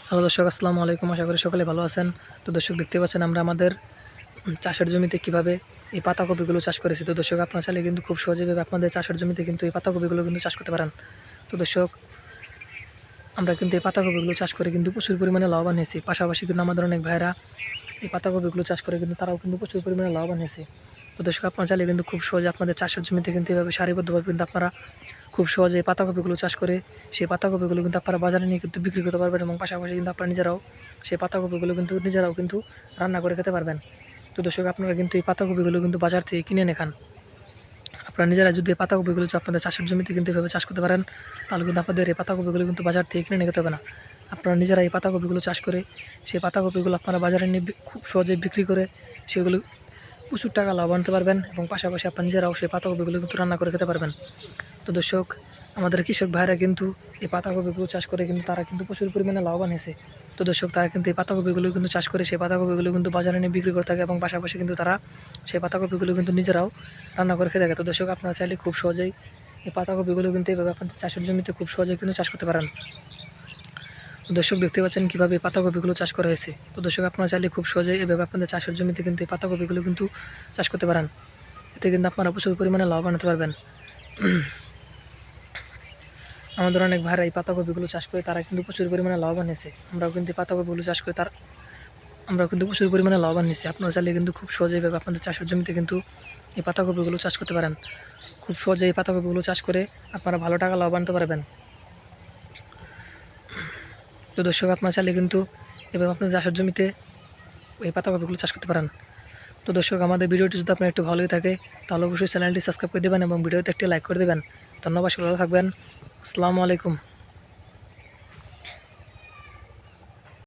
Hello দর্শক, আসসালামু আলাইকুম। আশা করি সকলে ভালো আছেন। তো দর্শক, দেখতে পাচ্ছেন আমরা আমাদের চাষের জমিতে কিভাবে এই পাতাকপিগুলো চাষ করেছি। তো দর্শক, আপনারা চাইলে কিন্তু খুব সহজেভাবে আপনাদের চাষের জমিতে কিন্তু এই পাতাকপিগুলো কিন্তু চাষ করতে পারেন। তো দর্শক, আমরা কিন্তু এই পাতাকপিগুলো চাষ করে কিন্তু প্রচুর পরিমাণে লাভবান হয়েছি। পাশাপাশি কিন্তু আমাদের অনেক ভাইরা এই পাতাকপিগুলো চাষ করে কিন্তু তারাও কিন্তু প্রচুর পরিমাণে লাভবান হয়েছে। তো দর্শক, আপনারা চাইলে কিন্তু খুব সহজে আপনাদের চাষের জমিতে কিন্তু এভাবে সারিবদ্ধভাবে কিন্তু আপনারা খুব সহজে এই পাতাকপিগুলো চাষ করে সেই পাতাকপিগুলো কিন্তু আপনারা বাজারে নিয়ে কিন্তু বিক্রি করতে পারবেন, এবং পাশাপাশি কিন্তু আপনারা নিজেরাও সেই পাতাকপিগুলো কিন্তু নিজেরাও কিন্তু রান্না করে খেতে পারবেন। তো দর্শক, আপনারা কিন্তু এই পাতাকপিগুলো কিন্তু বাজার থেকে কিনে এনে খান। আপনারা নিজেরা যদি এই পাতাকপিগুলো আপনাদের চাষের জমিতে কিন্তু এভাবে চাষ করতে পারেন, তাহলে কিন্তু আপনাদের এই পাতাকপিগুলো কিন্তু বাজার থেকে কিনে নিতে হবে না। আপনারা নিজেরা এই পাতাকপিগুলো চাষ করে সেই পাতাকপিগুলো আপনারা বাজারে নিয়ে খুব সহজে বিক্রি করে সেগুলো প্রচুর টাকা লাভ আনতে পারবেন, এবং পাশাপাশি আপনারা নিজেরাও সেই পাতাকপিগুলো কিন্তু রান্না করে খেতে পারবেন। তো দর্শক, আমাদের কৃষক ভাইরা কিন্তু এই পাতাকপিগুলো চাষ করে কিন্তু তারা কিন্তু প্রচুর পরিমাণে লাভবান হয়েছে। তো দর্শক, তারা কিন্তু এই পাতাকপিগুলো কিন্তু চাষ করে সেই পাতাকপিগুলো কিন্তু বাজারে নিয়ে বিক্রি করে থাকে, এবং পাশাপাশি কিন্তু তারা সেই পাতাকপিগুলো কিন্তু নিজেরাও রান্না করে খেয়ে থাকে। তো দর্শক, আপনারা চাইলে খুব সহজেই এই পাতাকপিগুলো কিন্তু এইভাবে আপনাদের চাষের জমিতে খুব সহজেই কিন্তু চাষ করতে পারেন। তো দর্শক, দেখতে পাচ্ছেন কীভাবে এই পাতাকপিগুলো চাষ করা হয়েছে। তো দর্শক, আপনারা চাইলে খুব সহজেই এভাবে আপনাদের চাষের জমিতে কিন্তু এই পাতাকপিগুলো কিন্তু চাষ করতে পারেন। এতে কিন্তু আপনারা প্রচুর পরিমাণে লাভবান হতে পারবেন। আমাদের অনেক ভাইরা এই পাতাকপিগুলো চাষ করে তারা কিন্তু প্রচুর পরিমাণে লাভবান হয়েছে। আমরাও কিন্তু এই পাতাকপিগুলো চাষ করে আমরাও কিন্তু প্রচুর পরিমাণে লাভবান হয়েছি। আপনারা চাইলে কিন্তু খুব সহজেইভাবে আপনাদের চাষের জমিতে কিন্তু এই পাতাকপিগুলো চাষ করতে পারেন। খুব সহজে এই পাতাকপিগুলো চাষ করে আপনারা ভালো টাকা লাভ আনতে পারবেন। তো দর্শক, আপনারা চাইলে কিন্তু এভাবে আপনাদের চাষের জমিতে এই পাতাকপিগুলো চাষ করতে পারেন। তো দর্শক, আমাদের ভিডিওটি যদি আপনার একটু ভালো থাকে, তাহলে অবশ্যই চ্যানেলটি সাবস্ক্রাইব করে দেবেন এবং ভিডিওতে একটি লাইক করে দেবেন। ধন্যবাদ, ভালো থাকবেন। আসসালামু আলাইকুম।